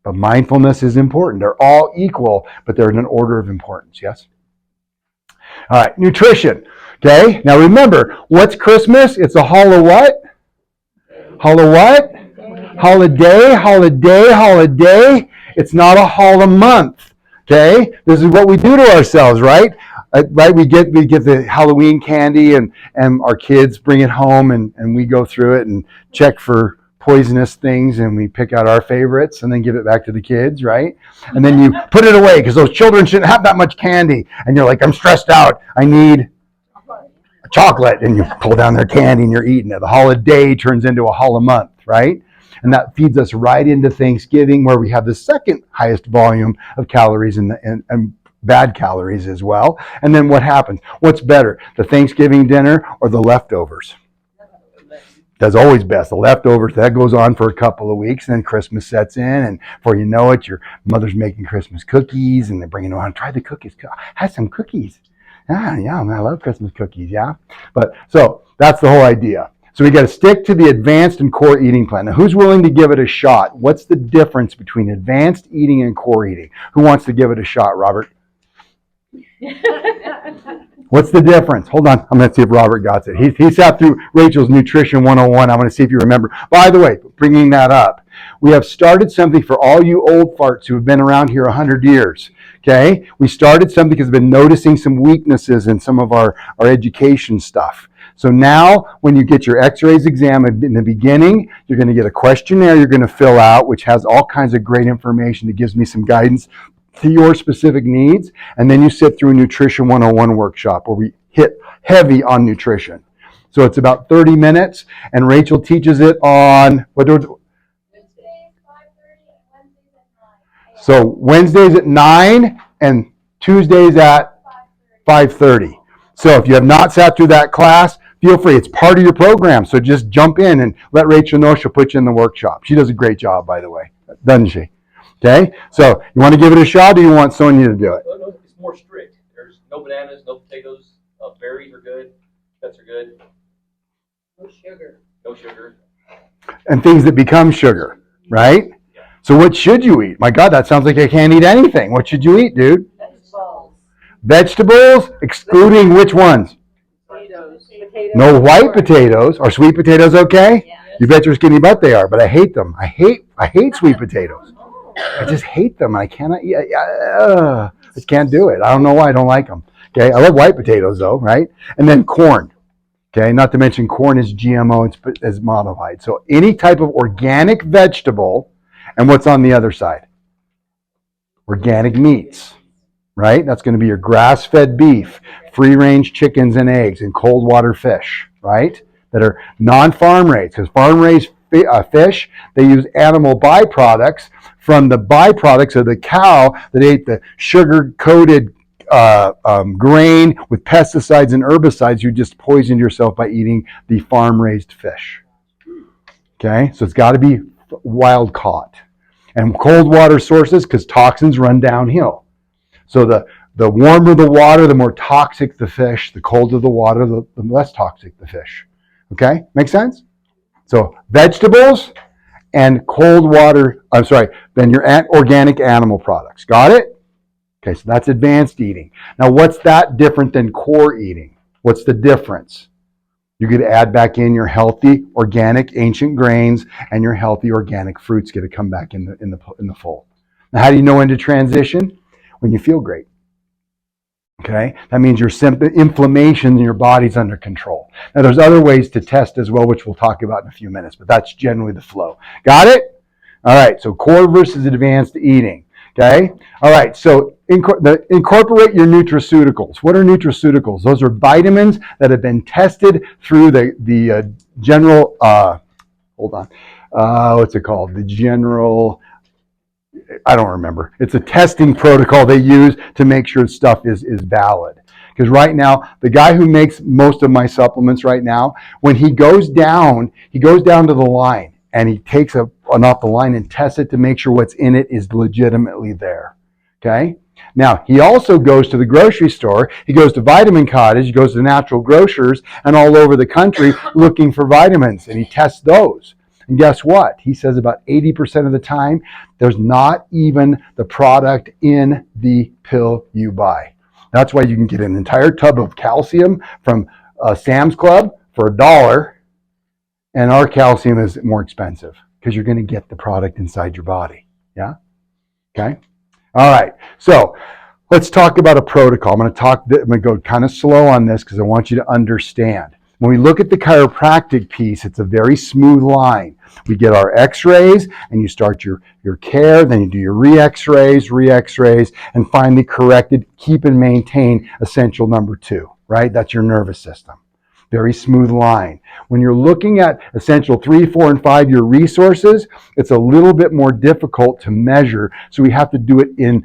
But mindfulness is important. They're all equal, but they're in an order of importance, yes? All right, nutrition. Okay, now remember, what's Christmas? It's a hall of what? Hall of what? Holiday, holiday, holiday. It's not a hall a month. Okay? This is what we do to ourselves, right? Right? We get the Halloween candy and our kids bring it home and we go through it and check for poisonous things and we pick out our favorites and then give it back to the kids, right? And then you put it away because those children shouldn't have that much candy. And you're like, I'm stressed out. I need a chocolate. And you pull down their candy and you're eating it. The holiday turns into a hall a month, right? And that feeds us right into Thanksgiving where we have the second highest volume of calories and bad calories as well. And then what happens? What's better, the Thanksgiving dinner or the leftovers? That's always best. The leftovers, that goes on for a couple of weeks, and then Christmas sets in, and before you know it, your mother's making Christmas cookies, and they're bringing them on. Try the cookies. Have some cookies. Yeah, I love Christmas cookies, yeah? But so that's the whole idea. So we got to stick to the advanced and core eating plan. Now, who's willing to give it a shot? What's the difference between advanced eating and core eating? Who wants to give it a shot, Robert? What's the difference? Hold on. I'm going to see if Robert got it. He sat through Rachel's Nutrition 101. I'm going to see if you remember. By the way, bringing that up, we have started something for all you old farts who have been around here 100 years. Okay? We started something because we've been noticing some weaknesses in some of our education stuff. So now, when you get your x-rays examined in the beginning, you're going to get a questionnaire you're going to fill out, which has all kinds of great information that gives me some guidance to your specific needs. And then you sit through a Nutrition 101 workshop where we hit heavy on nutrition. So it's about 30 minutes, and Rachel teaches it on, so Wednesdays at 9 and Tuesdays at 5:30. So if you have not sat through that class, feel free. It's part of your program. So just jump in and let Rachel know. She'll put you in the workshop. She does a great job, by the way, doesn't she? Okay? So you want to give it a shot, or you want Sonia to do it? No, it's more strict. There's no bananas, no potatoes. Berries are good. Nuts are good. No sugar. No sugar. And things that become sugar, right? So what should you eat? My God, that sounds like I can't eat anything. What should you eat, dude? Vegetables. Vegetables, excluding which ones? Potatoes. No white potatoes. Are sweet potatoes okay? Yeah. You bet your skinny butt they are, but I hate them. I hate sweet potatoes. I just hate them. I cannot eat. I just can't do it. I don't know why I don't like them. Okay, I love white potatoes though, right? And then corn. Okay, not to mention corn is GMO, it's modified. So any type of organic vegetable, and what's on the other side? Organic meats, right? That's going to be your grass-fed beef, free-range chickens and eggs, and cold water fish, right? That are non-farm raised, because farm-raised fish, they use animal byproducts from the byproducts of the cow that ate the sugar-coated grain with pesticides and herbicides. You just poisoned yourself by eating the farm-raised fish. Okay, so it's got to be wild caught. And cold water sources, because toxins run downhill. So the warmer the water, the more toxic the fish. The colder the water, the less toxic the fish. Okay, make sense? So vegetables and cold water, then your organic animal products. Got it? Okay, so that's advanced eating. Now, what's that different than core eating? What's the difference? You could add back in your healthy, organic, ancient grains, and your healthy, organic fruits get to come back in the fold. Now, how do you know when to transition? When you feel great. Okay, that means your inflammation in your body's under control. Now, there's other ways to test as well, which we'll talk about in a few minutes, but that's generally the flow. Got it? All right, so core versus advanced eating. Okay? All right, so incorporate your nutraceuticals. What are nutraceuticals? Those are vitamins that have been tested through the general, what's it called? The general, I don't remember. It's a testing protocol they use to make sure stuff is valid. Because right now, the guy who makes most of my supplements right now, when he goes down to the line, and he takes one off the line and tests it to make sure what's in it is legitimately there. Okay? Now, he also goes to the grocery store, he goes to Vitamin Cottage, he goes to Natural Grocers, and all over the country looking for vitamins, and he tests those. And guess what? He says about 80% of the time, there's not even the product in the pill you buy. That's why you can get an entire tub of calcium from Sam's Club for $1, and our calcium is more expensive because you're going to get the product inside your body. Yeah? Okay? All right. So let's talk about a protocol. I'm going to go kind of slow on this because I want you to understand. When we look at the chiropractic piece, it's a very smooth line. We get our x-rays, and you start your care, then you do your re-x-rays, and finally corrected, keep and maintain essential number 2, right? That's your nervous system. Very smooth line. When you're looking at essential 3, 4, and 5-year resources, it's a little bit more difficult to measure, so we have to do it in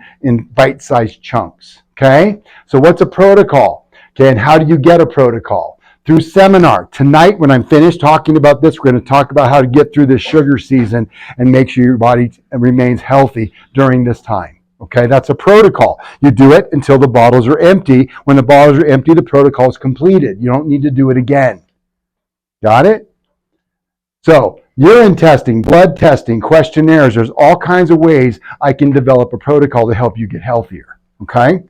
bite-sized chunks, okay? So what's a protocol? Okay, and how do you get a protocol? Through seminar. Tonight, when I'm finished talking about this, we're going to talk about how to get through this sugar season and make sure your body remains healthy during this time. Okay, that's a protocol. You do it until the bottles are empty. When the bottles are empty, the protocol is completed. You don't need to do it again. Got it? So, urine testing, blood testing, questionnaires, there's all kinds of ways I can develop a protocol to help you get healthier. Okay?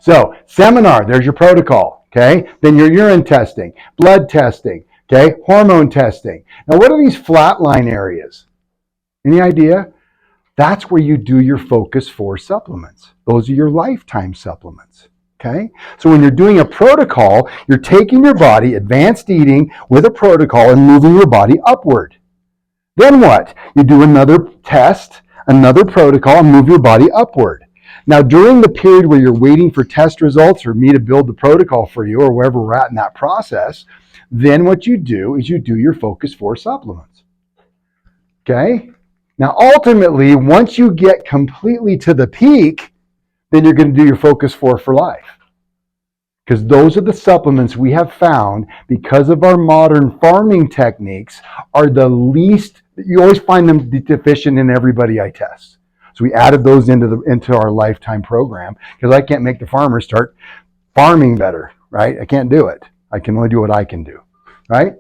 So seminar, there's your protocol, okay? Then your urine testing, blood testing, okay? Hormone testing. Now what are these flatline areas? Any idea? That's where you do your Focus 4 supplements. Those are your lifetime supplements, okay? So when you're doing a protocol, you're taking your body, advanced eating with a protocol and moving your body upward. Then what? You do another test, another protocol, and move your body upward. Now, during the period where you're waiting for test results or me to build the protocol for you or wherever we're at in that process, then what you do is you do your Focus 4 supplements, okay? Now, ultimately, once you get completely to the peak, then you're going to do your Focus 4 for life. Because those are the supplements we have found, because of our modern farming techniques, are the least, you always find them deficient in everybody I test. So we added those into our lifetime program, because I can't make the farmers start farming better, right? I can't do it. I can only do what I can do, right?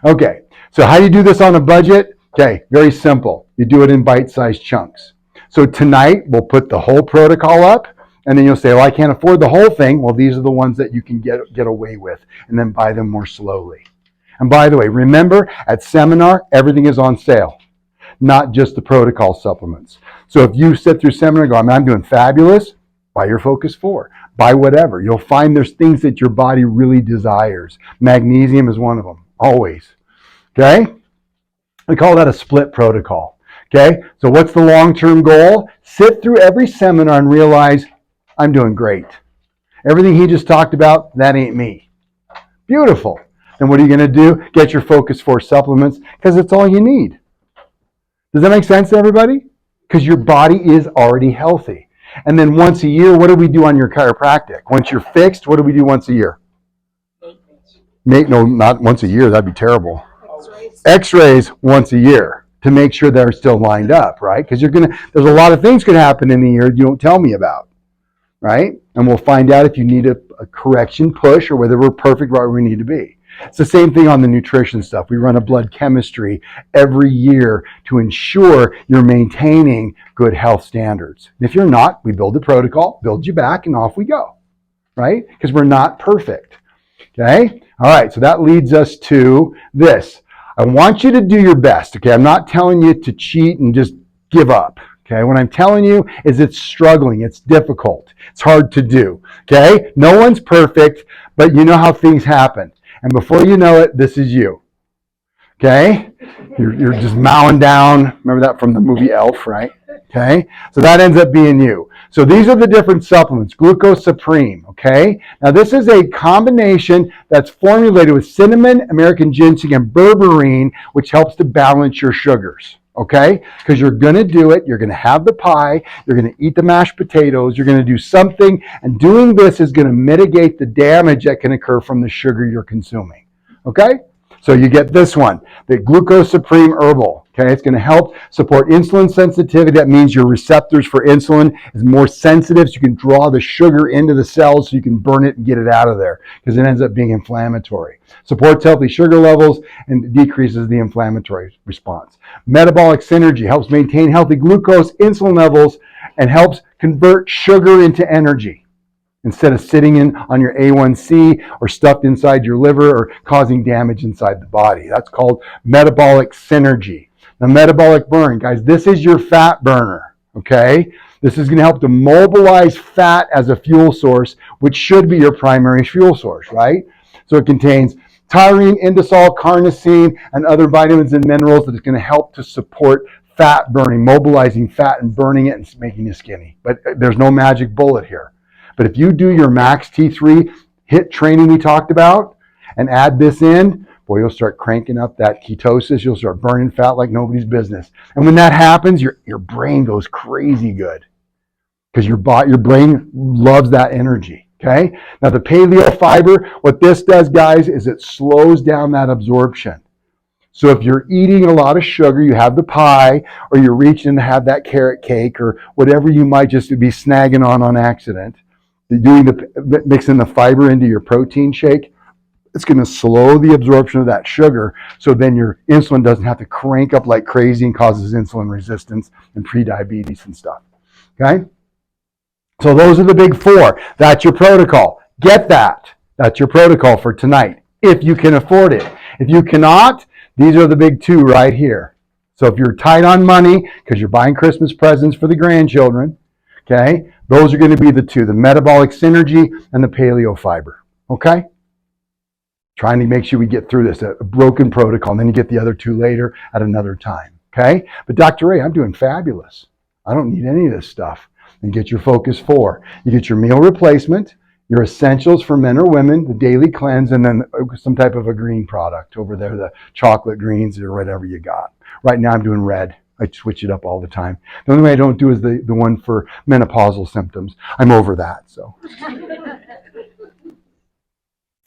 Okay, so how do you do this on a budget? Okay, very simple. You do it in bite-sized chunks. So tonight, we'll put the whole protocol up, and then you'll say, well, I can't afford the whole thing. Well, these are the ones that you can get away with, and then buy them more slowly. And by the way, remember, at seminar, everything is on sale, not just the protocol supplements. So if you sit through seminar and go, I'm doing fabulous, buy your Focus 4. Buy whatever. You'll find there's things that your body really desires. Magnesium is one of them, always. Okay? We call that a split protocol. Okay? So what's the long-term goal? Sit through every seminar and realize, I'm doing great. Everything he just talked about, that ain't me. Beautiful. Then what are you going to do? Get your Focus 4 supplements, because it's all you need. Does that make sense to everybody? Because your body is already healthy. And then once a year, what do we do on your chiropractic? Once you're fixed, what do we do once a year? No, not once a year. That'd be terrible. X-rays once a year to make sure they're still lined up, right? Because there's a lot of things could happen in a year you don't tell me about, right? And we'll find out if you need a correction push or whether we're perfect right where we need to be. It's the same thing on the nutrition stuff. We run a blood chemistry every year to ensure you're maintaining good health standards. And if you're not, we build a protocol, build you back, and off we go, right? Because we're not perfect, okay? All right, so that leads us to this. I want you to do your best, okay? I'm not telling you to cheat and just give up, okay? What I'm telling you is it's struggling, it's difficult, it's hard to do, okay? No one's perfect, but you know how things happen. And before you know it, this is you, okay? You're just mowing down. Remember that from the movie Elf, right? Okay? So that ends up being you. So these are the different supplements. Glucose Supreme, okay? Now this is a combination that's formulated with cinnamon, American ginseng, and berberine, which helps to balance your sugars, okay? Because you're going to do it. You're going to have the pie. You're going to eat the mashed potatoes. You're going to do something. And doing this is going to mitigate the damage that can occur from the sugar you're consuming, okay? So you get this one, the Glucose Supreme Herbal. Okay, it's going to help support insulin sensitivity. That means your receptors for insulin is more sensitive, so you can draw the sugar into the cells so you can burn it and get it out of there, because it ends up being inflammatory. Supports healthy sugar levels and decreases the inflammatory response. Metabolic Synergy helps maintain healthy glucose, insulin levels, and helps convert sugar into energy, instead of sitting on your A1C or stuffed inside your liver or causing damage inside the body. That's called Metabolic Synergy. The metabolic burn, guys, this is your fat burner, okay? This is going to help to mobilize fat as a fuel source, which should be your primary fuel source, right? So it contains taurine, indosol, carnosine, and other vitamins and minerals that is going to help to support fat burning, mobilizing fat and burning it and making you skinny. But there's no magic bullet here. But if you do your Max T3 HIIT training we talked about and add this in, boy, you'll start cranking up that ketosis. You'll start burning fat like nobody's business. And when that happens, your brain goes crazy good, because your brain loves that energy, okay? Now the paleo fiber, what this does, guys, is it slows down that absorption. So if you're eating a lot of sugar, you have the pie, or you're reaching to have that carrot cake, or whatever you might just be snagging on accident, mixing the fiber into your protein shake, it's going to slow the absorption of that sugar, so then your insulin doesn't have to crank up like crazy and causes insulin resistance and prediabetes and stuff, okay? So those are the big 4. That's your protocol. Get that. That's your protocol for tonight, if you can afford it. If you cannot, these are the big 2 right here. So if you're tight on money because you're buying Christmas presents for the grandchildren, okay, those are going to be the 2, the metabolic synergy and the paleo fiber. Okay? Trying to make sure we get through this, a broken protocol, and then you get the other 2 later at another time. Okay? But Dr. Ray, I'm doing fabulous. I don't need any of this stuff. And get your focus 4. You get your meal replacement, your essentials for men or women, the daily cleanse, and then some type of a green product over there, the chocolate greens or whatever you got. Right now I'm doing red. I switch it up all the time. The only way I don't do is the one for menopausal symptoms. I'm over that, so.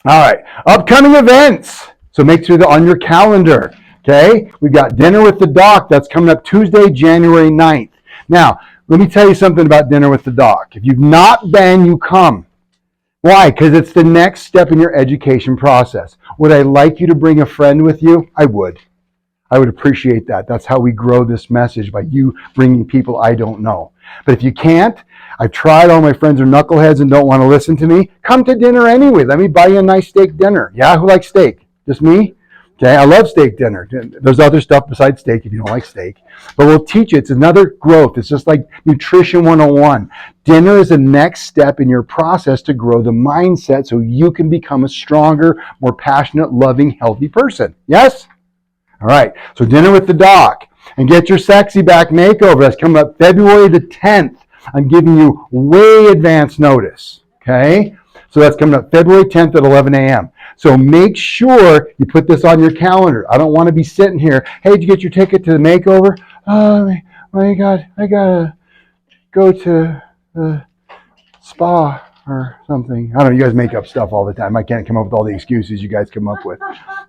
All right, upcoming events. So make sure they're on your calendar, okay? We've got Dinner with the Doc. That's coming up Tuesday, January 9th. Now, let me tell you something about Dinner with the Doc. If you've not been, you come. Why? Because it's the next step in your education process. Would I like you to bring a friend with you? I would. I would appreciate that. That's how we grow this message, by you bringing people I don't know. But if you can't, I've tried, all my friends are knuckleheads and don't want to listen to me. Come to dinner anyway. Let me buy you a nice steak dinner. Yeah, who likes steak? Just me? Okay, I love steak dinner. There's other stuff besides steak if you don't like steak. But we'll teach you. It's another growth. It's just like Nutrition 101. Dinner is the next step in your process to grow the mindset so you can become a stronger, more passionate, loving, healthy person. Yes? All right. So Dinner with the Doc. And get your Sexy Back makeover. That's coming up February the 10th. I'm giving you way advance notice. Okay? So that's coming up February 10th at 11 a.m. So make sure you put this on your calendar. I don't want to be sitting here, hey, did you get your ticket to the makeover? Oh, I gotta go to the spa or something. I don't know, you guys make up stuff all the time. I can't come up with all the excuses you guys come up with.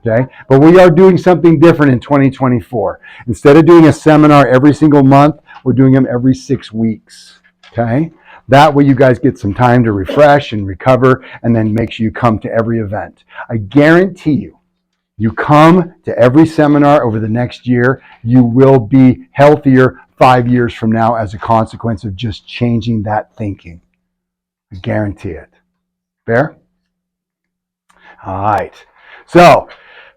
Okay? But we are doing something different in 2024. Instead of doing a seminar every single month, we're doing them every 6 weeks. Okay? That way you guys get some time to refresh and recover, and then make sure you come to every event. I guarantee you, you come to every seminar over the next year, you will be healthier 5 years from now as a consequence of just changing that thinking. I guarantee it. Fair? All right. So,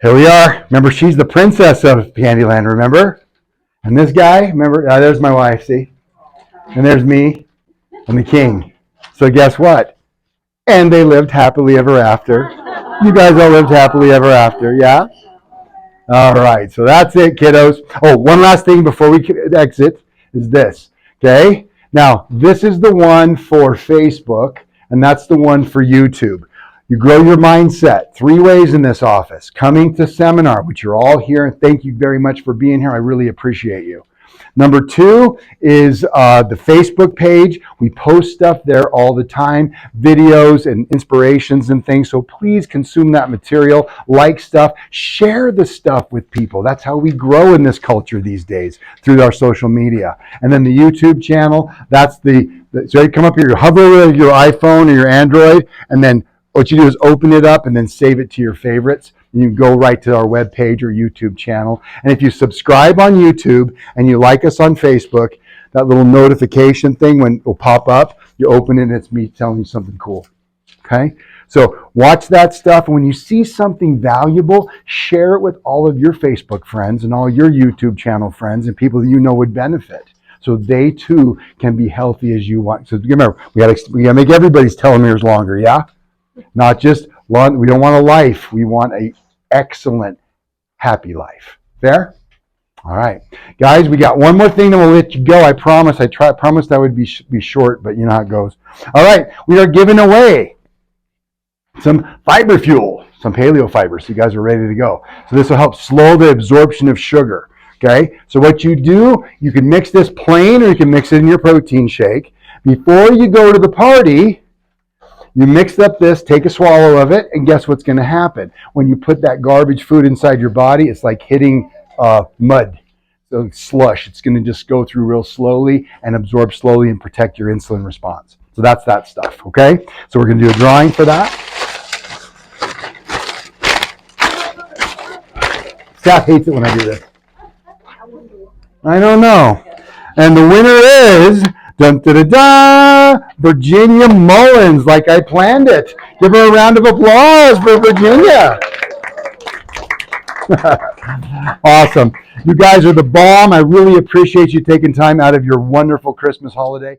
here we are. Remember, she's the princess of Candyland, remember? And this guy, remember, there's my wife, see? And there's me. And the king. So guess what? And they lived happily ever after. You guys all lived happily ever after, yeah? All right, so that's it, kiddos. Oh, one last thing before we exit is this, okay? Now, this is the one for Facebook, and that's the one for YouTube. You grow your mindset 3 ways in this office. Coming to seminar, which you're all here, and thank you very much for being here. I really appreciate you. Number 2 is the Facebook page. We post stuff there all the time, videos and inspirations and things. So please consume that material, like stuff, share the stuff with people. That's how we grow in this culture these days, through our social media. And then the YouTube channel, that's so you come up here, you hover over your iPhone or your Android, and then what you do is open it up and then save it to your favorites. And you go right to our webpage or YouTube channel. And if you subscribe on YouTube and you like us on Facebook, that little notification thing will pop up. You open it and it's me telling you something cool. Okay? So watch that stuff. And when you see something valuable, share it with all of your Facebook friends and all your YouTube channel friends and people that you know would benefit. So they too can be healthy as you want. So remember, we gotta make everybody's telomeres longer, yeah? Not just long. We don't want a life. We want a excellent, happy life. Fair? All right. Guys, we got one more thing, then we'll let you go. I promise. I promised I would be short, but you know how it goes. All right. We are giving away some fiber fuel, some paleo fiber, so you guys are ready to go. So this will help slow the absorption of sugar. Okay? So what you do, you can mix this plain or you can mix it in your protein shake. Before you go to the party, you mix up this, take a swallow of it, and guess what's going to happen? When you put that garbage food inside your body, it's like hitting mud, so slush. It's going to just go through real slowly and absorb slowly and protect your insulin response. So that's that stuff, okay? So we're going to do a drawing for that. Staff hates it when I do this. I don't know. And the winner is Dun, da, da, da. Virginia Mullins, like I planned it. Give her a round of applause for Virginia. Awesome. You guys are the bomb. I really appreciate you taking time out of your wonderful Christmas holiday.